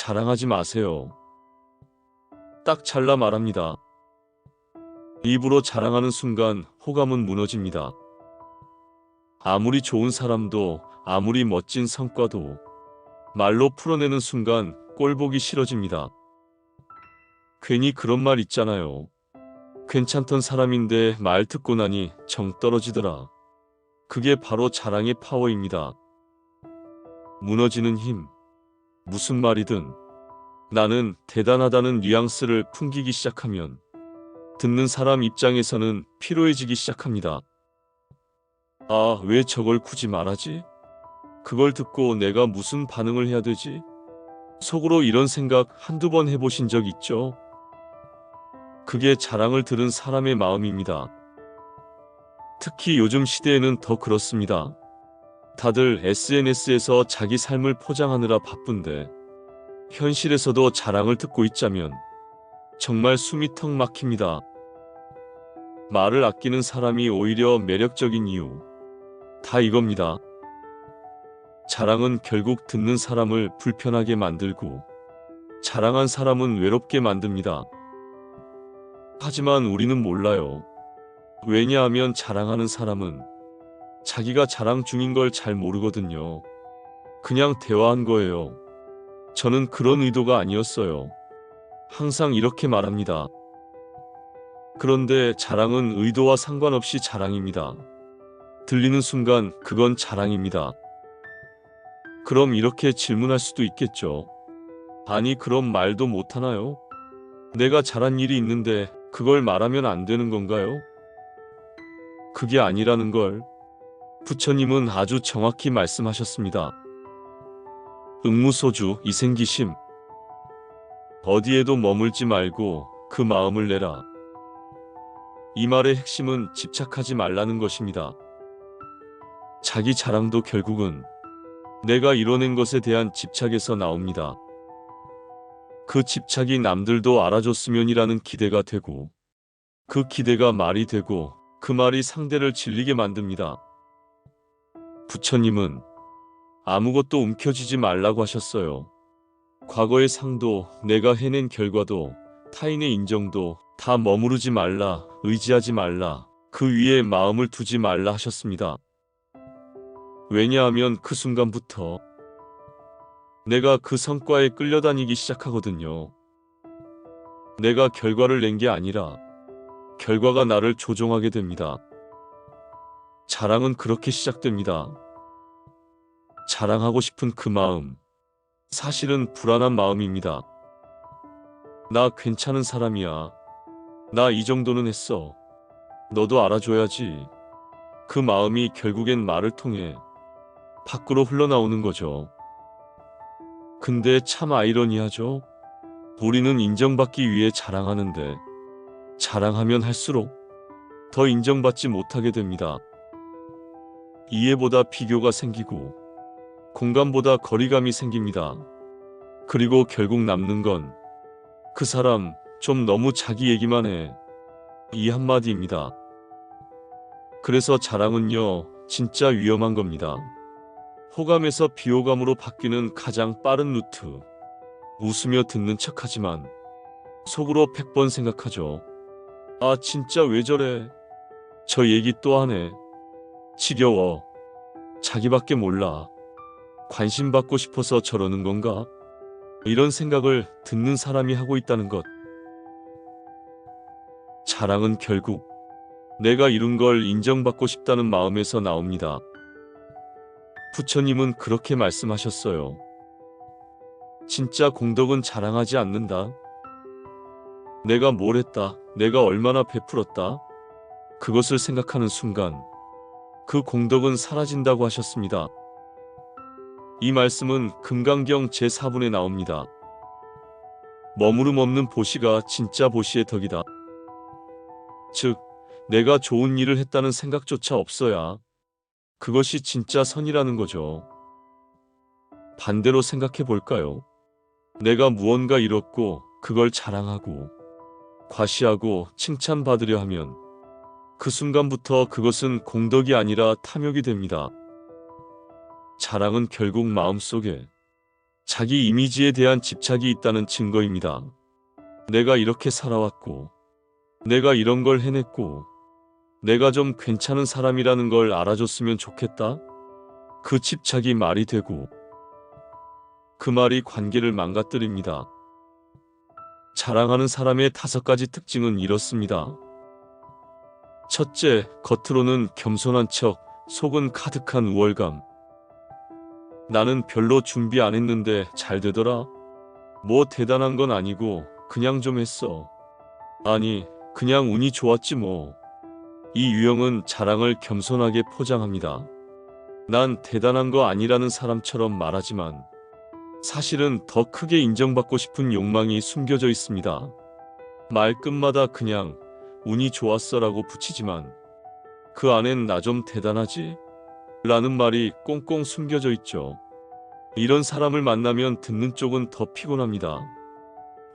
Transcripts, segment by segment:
자랑하지 마세요. 딱 잘라 말합니다. 입으로 자랑하는 순간 호감은 무너집니다. 아무리 좋은 사람도, 아무리 멋진 성과도 말로 풀어내는 순간 꼴보기 싫어집니다. 괜히 그런 말 있잖아요. 괜찮던 사람인데 말 듣고 나니 정 떨어지더라. 그게 바로 자랑의 파워입니다. 무너지는 힘. 무슨 말이든 나는 대단하다는 뉘앙스를 풍기기 시작하면 듣는 사람 입장에서는 피로해지기 시작합니다. 아, 왜 저걸 굳이 말하지? 그걸 듣고 내가 무슨 반응을 해야 되지? 속으로 이런 생각 한두 번 해보신 적 있죠? 그게 자랑을 들은 사람의 마음입니다. 특히 요즘 시대에는 더 그렇습니다. 다들 SNS에서 자기 삶을 포장하느라 바쁜데 현실에서도 자랑을 듣고 있자면 정말 숨이 턱 막힙니다. 말을 아끼는 사람이 오히려 매력적인 이유, 다 이겁니다. 자랑은 결국 듣는 사람을 불편하게 만들고 자랑한 사람은 외롭게 만듭니다. 하지만 우리는 몰라요. 왜냐하면 자랑하는 사람은 자기가 자랑 중인 걸 잘 모르거든요. 그냥 대화한 거예요. 저는 그런 의도가 아니었어요. 항상 이렇게 말합니다. 그런데 자랑은 의도와 상관없이 자랑입니다. 들리는 순간 그건 자랑입니다. 그럼 이렇게 질문할 수도 있겠죠. 아니, 그럼 말도 못하나요? 내가 잘한 일이 있는데 그걸 말하면 안 되는 건가요? 그게 아니라는 걸 부처님은 아주 정확히 말씀하셨습니다. 응무소주 이생기심. 어디에도 머물지 말고 그 마음을 내라. 이 말의 핵심은 집착하지 말라는 것입니다. 자기 자랑도 결국은 내가 이뤄낸 것에 대한 집착에서 나옵니다. 그 집착이 남들도 알아줬으면이라는 기대가 되고 그 기대가 말이 되고 그 말이 상대를 질리게 만듭니다. 부처님은 아무것도 움켜쥐지 말라고 하셨어요. 과거의 상도, 내가 해낸 결과도, 타인의 인정도 다 머무르지 말라, 의지하지 말라, 그 위에 마음을 두지 말라 하셨습니다. 왜냐하면 그 순간부터 내가 그 성과에 끌려다니기 시작하거든요. 내가 결과를 낸 게 아니라 결과가 나를 조종하게 됩니다. 자랑은 그렇게 시작됩니다. 자랑하고 싶은 그 마음, 사실은 불안한 마음입니다. 나 괜찮은 사람이야. 나 이 정도는 했어. 너도 알아줘야지. 그 마음이 결국엔 말을 통해 밖으로 흘러나오는 거죠. 근데 참 아이러니하죠? 우리는 인정받기 위해 자랑하는데 자랑하면 할수록 더 인정받지 못하게 됩니다. 이해보다 비교가 생기고 공감보다 거리감이 생깁니다. 그리고 결국 남는 건 그 사람 좀 너무 자기 얘기만 해. 이 한마디입니다. 그래서 자랑은요, 진짜 위험한 겁니다. 호감에서 비호감으로 바뀌는 가장 빠른 루트. 웃으며 듣는 척하지만 속으로 100번 생각하죠. 아, 진짜 왜 저래? 저 얘기 또 하네. 지겨워. 자기밖에 몰라. 관심 받고 싶어서 저러는 건가? 이런 생각을 듣는 사람이 하고 있다는 것. 자랑은 결국 내가 이룬 걸 인정받고 싶다는 마음에서 나옵니다. 부처님은 그렇게 말씀하셨어요. 진짜 공덕은 자랑하지 않는다. 내가 뭘 했다, 내가 얼마나 베풀었다. 그것을 생각하는 순간 그 공덕은 사라진다고 하셨습니다. 이 말씀은 금강경 제4분에 나옵니다. 머무름 없는 보시가 진짜 보시의 덕이다. 즉, 내가 좋은 일을 했다는 생각조차 없어야 그것이 진짜 선이라는 거죠. 반대로 생각해 볼까요? 내가 무언가 이뤘고 그걸 자랑하고 과시하고 칭찬받으려 하면 그 순간부터 그것은 공덕이 아니라 탐욕이 됩니다. 자랑은 결국 마음속에 자기 이미지에 대한 집착이 있다는 증거입니다. 내가 이렇게 살아왔고, 내가 이런 걸 해냈고, 내가 좀 괜찮은 사람이라는 걸 알아줬으면 좋겠다. 그 집착이 말이 되고, 그 말이 관계를 망가뜨립니다. 자랑하는 사람의 5가지 특징은 이렇습니다. 첫째, 겉으로는 겸손한 척, 속은 가득한 우월감. 나는 별로 준비 안 했는데 잘 되더라. 뭐 대단한 건 아니고 그냥 좀 했어. 아니, 그냥 운이 좋았지 뭐. 이 유형은 자랑을 겸손하게 포장합니다. 난 대단한 거 아니라는 사람처럼 말하지만 사실은 더 크게 인정받고 싶은 욕망이 숨겨져 있습니다. 말끝마다 그냥 운이 좋았어라고 붙이지만 그 안엔 나 좀 대단하지? 라는 말이 꽁꽁 숨겨져 있죠. 이런 사람을 만나면 듣는 쪽은 더 피곤합니다.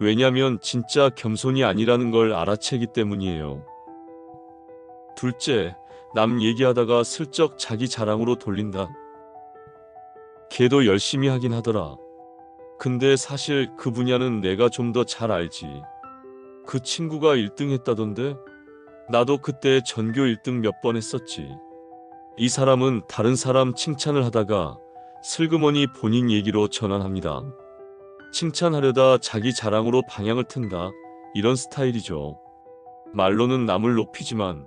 왜냐면 진짜 겸손이 아니라는 걸 알아채기 때문이에요. 둘째, 남 얘기하다가 슬쩍 자기 자랑으로 돌린다. 걔도 열심히 하긴 하더라. 근데 사실 그 분야는 내가 좀 더 잘 알지. 그 친구가 1등 했다던데? 나도 그때 전교 1등 몇 번 했었지. 이 사람은 다른 사람 칭찬을 하다가 슬그머니 본인 얘기로 전환합니다. 칭찬하려다 자기 자랑으로 방향을 튼다. 이런 스타일이죠. 말로는 남을 높이지만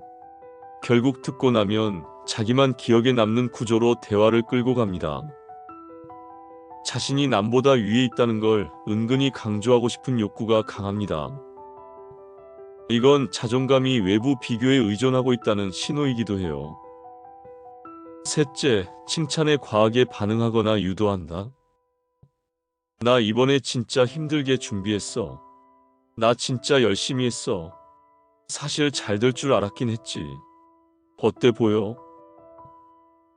결국 듣고 나면 자기만 기억에 남는 구조로 대화를 끌고 갑니다. 자신이 남보다 위에 있다는 걸 은근히 강조하고 싶은 욕구가 강합니다. 이건 자존감이 외부 비교에 의존하고 있다는 신호이기도 해요. 셋째, 칭찬에 과하게 반응하거나 유도한다. 나 이번에 진짜 힘들게 준비했어. 나 진짜 열심히 했어. 사실 잘 될 줄 알았긴 했지. 어때 보여?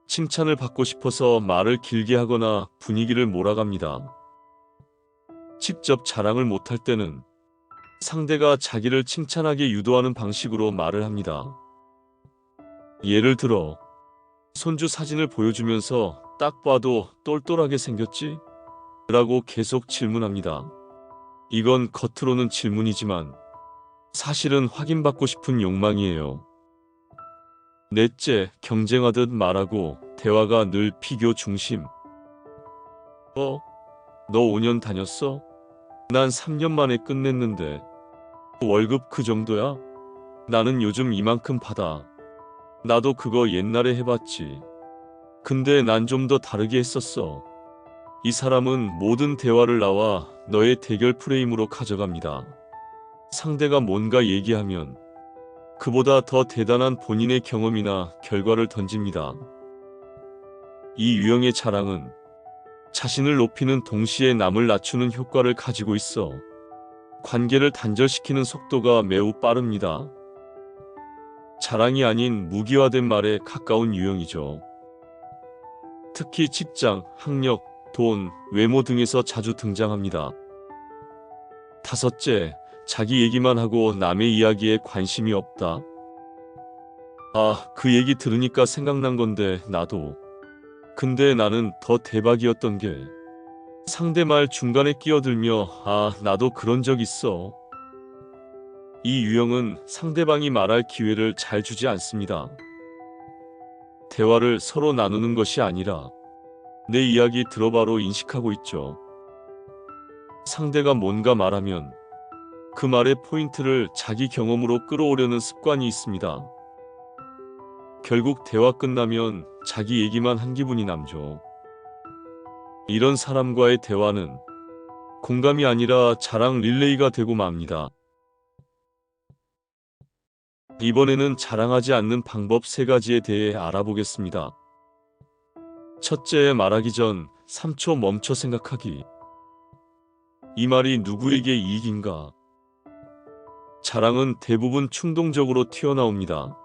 칭찬을 받고 싶어서 말을 길게 하거나 분위기를 몰아갑니다. 직접 자랑을 못할 때는 상대가 자기를 칭찬하게 유도하는 방식으로 말을 합니다. 예를 들어, 손주 사진을 보여주면서 딱 봐도 똘똘하게 생겼지? 라고 계속 질문합니다. 이건 겉으로는 질문이지만 사실은 확인받고 싶은 욕망이에요. 넷째, 경쟁하듯 말하고 대화가 늘 비교 중심. 너 5년 다녔어? 난 3년 만에 끝냈는데 월급 그 정도야? 나는 요즘 이만큼 받아. 나도 그거 옛날에 해봤지. 근데 난 좀 더 다르게 했었어. 이 사람은 모든 대화를 나와 너의 대결 프레임으로 가져갑니다. 상대가 뭔가 얘기하면 그보다 더 대단한 본인의 경험이나 결과를 던집니다. 이 유형의 자랑은 자신을 높이는 동시에 남을 낮추는 효과를 가지고 있어 관계를 단절시키는 속도가 매우 빠릅니다. 자랑이 아닌 무기화된 말에 가까운 유형이죠. 특히 직장, 학력, 돈, 외모 등에서 자주 등장합니다. 다섯째, 자기 얘기만 하고 남의 이야기에 관심이 없다. 그 얘기 들으니까 생각난 건데 나도. 근데 나는 더 대박이었던 게 상대 말 중간에 끼어들며 나도 그런 적 있어. 이 유형은 상대방이 말할 기회를 잘 주지 않습니다. 대화를 서로 나누는 것이 아니라 내 이야기 들어봐로 인식하고 있죠. 상대가 뭔가 말하면 그 말의 포인트를 자기 경험으로 끌어오려는 습관이 있습니다. 결국 대화 끝나면 자기 얘기만 한 기분이 남죠. 이런 사람과의 대화는 공감이 아니라 자랑 릴레이가 되고 맙니다. 이번에는 자랑하지 않는 방법 3가지에 대해 알아보겠습니다. 첫째, 말하기 전 3초 멈춰 생각하기. 이 말이 누구에게 이익인가? 자랑은 대부분 충동적으로 튀어나옵니다.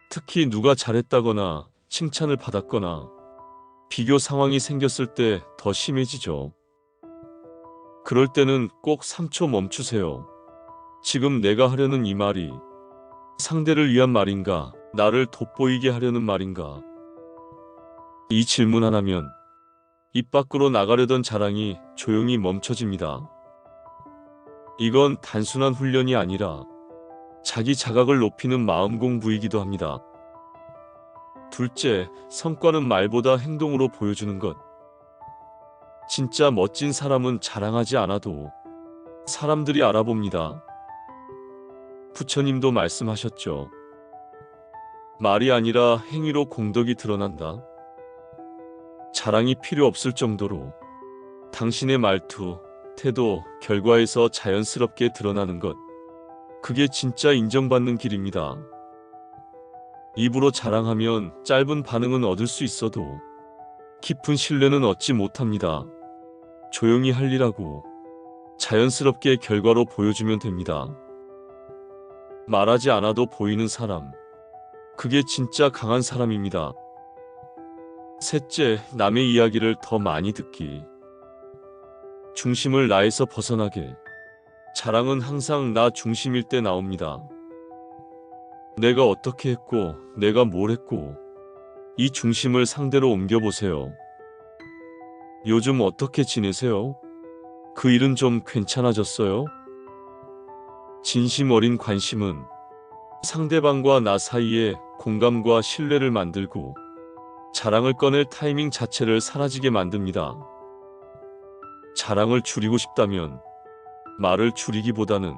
특히 누가 잘했다거나 칭찬을 받았거나 비교 상황이 생겼을 때 더 심해지죠. 그럴 때는 꼭 3초 멈추세요. 지금 내가 하려는 이 말이 상대를 위한 말인가? 나를 돋보이게 하려는 말인가? 이 질문 하나면 입 밖으로 나가려던 자랑이 조용히 멈춰집니다. 이건 단순한 훈련이 아니라 자기 자각을 높이는 마음 공부이기도 합니다. 둘째, 성과는 말보다 행동으로 보여주는 것. 진짜 멋진 사람은 자랑하지 않아도 사람들이 알아봅니다. 부처님도 말씀하셨죠. 말이 아니라 행위로 공덕이 드러난다. 자랑이 필요 없을 정도로 당신의 말투, 태도, 결과에서 자연스럽게 드러나는 것. 그게 진짜 인정받는 길입니다. 입으로 자랑하면 짧은 반응은 얻을 수 있어도 깊은 신뢰는 얻지 못합니다. 조용히 할 일하고 자연스럽게 결과로 보여주면 됩니다. 말하지 않아도 보이는 사람. 그게 진짜 강한 사람입니다. 셋째, 남의 이야기를 더 많이 듣기. 중심을 나에서 벗어나게. 자랑은 항상 나 중심일 때 나옵니다. 내가 어떻게 했고, 내가 뭘 했고, 이 중심을 상대로 옮겨보세요. 요즘 어떻게 지내세요? 그 일은 좀 괜찮아졌어요? 진심 어린 관심은 상대방과 나 사이에 공감과 신뢰를 만들고 자랑을 꺼낼 타이밍 자체를 사라지게 만듭니다. 자랑을 줄이고 싶다면 말을 줄이기보다는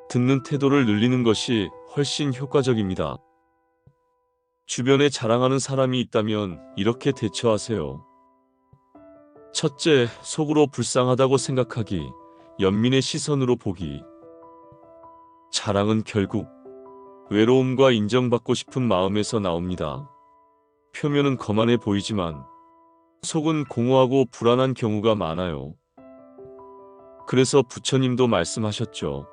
듣는 태도를 늘리는 것이 훨씬 효과적입니다. 주변에 자랑하는 사람이 있다면 이렇게 대처하세요. 첫째, 속으로 불쌍하다고 생각하기, 연민의 시선으로 보기. 자랑은 결국 외로움과 인정받고 싶은 마음에서 나옵니다. 표면은 거만해 보이지만 속은 공허하고 불안한 경우가 많아요. 그래서 부처님도 말씀하셨죠.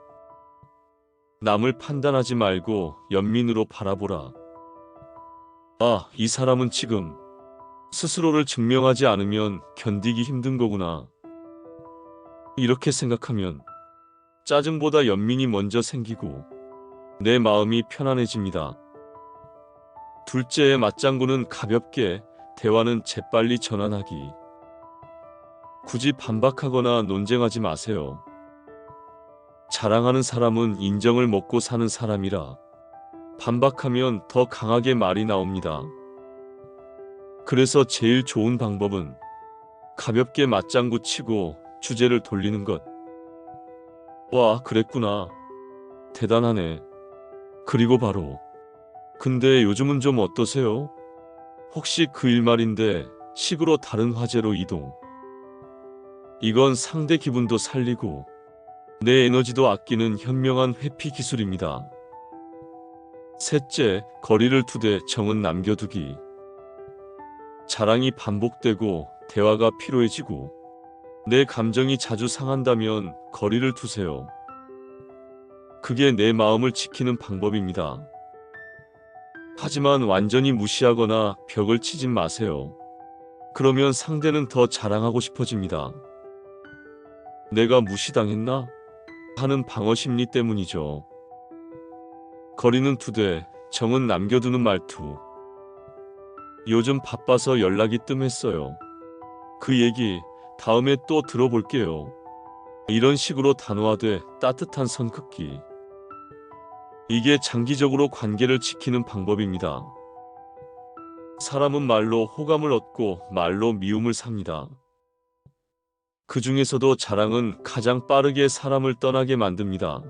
남을 판단하지 말고 연민으로 바라보라. 아, 이 사람은 지금 스스로를 증명하지 않으면 견디기 힘든 거구나. 이렇게 생각하면 짜증보다 연민이 먼저 생기고 내 마음이 편안해집니다. 둘째의 맞장구는 가볍게, 대화는 재빨리 전환하기. 굳이 반박하거나 논쟁하지 마세요. 자랑하는 사람은 인정을 먹고 사는 사람이라 반박하면 더 강하게 말이 나옵니다. 그래서 제일 좋은 방법은 가볍게 맞장구 치고 주제를 돌리는 것. 와, 그랬구나. 대단하네. 그리고 바로, 근데 요즘은 좀 어떠세요? 혹시 그 일 말인데 식으로 다른 화제로 이동. 이건 상대 기분도 살리고 내 에너지도 아끼는 현명한 회피 기술입니다. 셋째, 거리를 두되 정은 남겨두기. 자랑이 반복되고 대화가 피로해지고 내 감정이 자주 상한다면 거리를 두세요. 그게 내 마음을 지키는 방법입니다. 하지만 완전히 무시하거나 벽을 치진 마세요. 그러면 상대는 더 자랑하고 싶어집니다. 내가 무시당했나? 하는 방어 심리 때문이죠. 거리는 두되 정은 남겨두는 말투. 요즘 바빠서 연락이 뜸했어요. 그 얘기 다음에 또 들어볼게요. 이런 식으로 단호하되 따뜻한 선 긋기. 이게 장기적으로 관계를 지키는 방법입니다. 사람은 말로 호감을 얻고 말로 미움을 삽니다. 그 중에서도 자랑은 가장 빠르게 사람을 떠나게 만듭니다.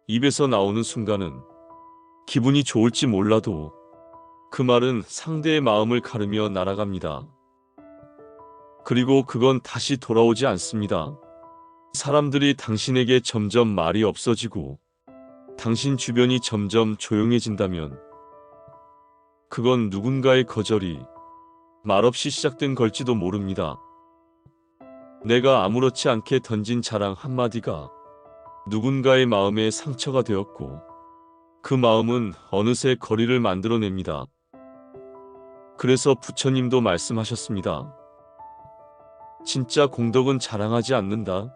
입에서 나오는 순간은 기분이 좋을지 몰라도 그 말은 상대의 마음을 가르며 날아갑니다. 그리고 그건 다시 돌아오지 않습니다. 사람들이 당신에게 점점 말이 없어지고 당신 주변이 점점 조용해진다면 그건 누군가의 거절이 말없이 시작된 걸지도 모릅니다. 내가 아무렇지 않게 던진 자랑 한마디가 누군가의 마음에 상처가 되었고 그 마음은 어느새 거리를 만들어냅니다. 그래서 부처님도 말씀하셨습니다. 진짜 공덕은 자랑하지 않는다.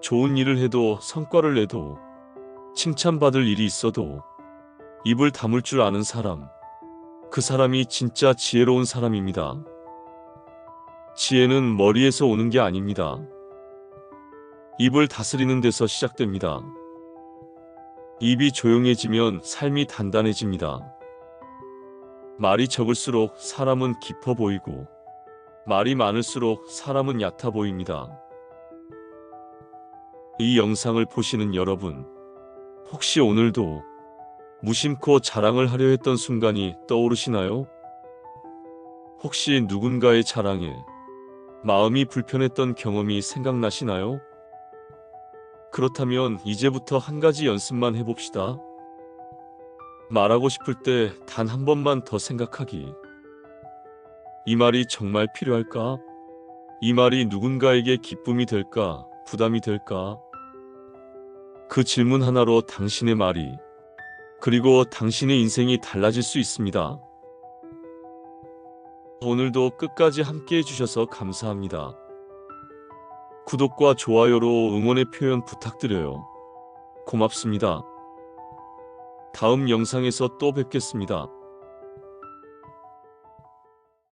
좋은 일을 해도 성과를 내도 칭찬받을 일이 있어도 입을 다물 줄 아는 사람, 그 사람이 진짜 지혜로운 사람입니다. 지혜는 머리에서 오는 게 아닙니다. 입을 다스리는 데서 시작됩니다. 입이 조용해지면 삶이 단단해집니다. 말이 적을수록 사람은 깊어 보이고 말이 많을수록 사람은 얕아 보입니다. 이 영상을 보시는 여러분, 혹시 오늘도 무심코 자랑을 하려 했던 순간이 떠오르시나요? 혹시 누군가의 자랑에 마음이 불편했던 경험이 생각나시나요? 그렇다면 이제부터 한 가지 연습만 해봅시다. 말하고 싶을 때 단 한 번만 더 생각하기. 이 말이 정말 필요할까? 이 말이 누군가에게 기쁨이 될까? 부담이 될까? 그 질문 하나로 당신의 말이, 그리고 당신의 인생이 달라질 수 있습니다. 오늘도 끝까지 함께 해주셔서 감사합니다. 구독과 좋아요로 응원의 표현 부탁드려요. 고맙습니다. 다음 영상에서 또 뵙겠습니다.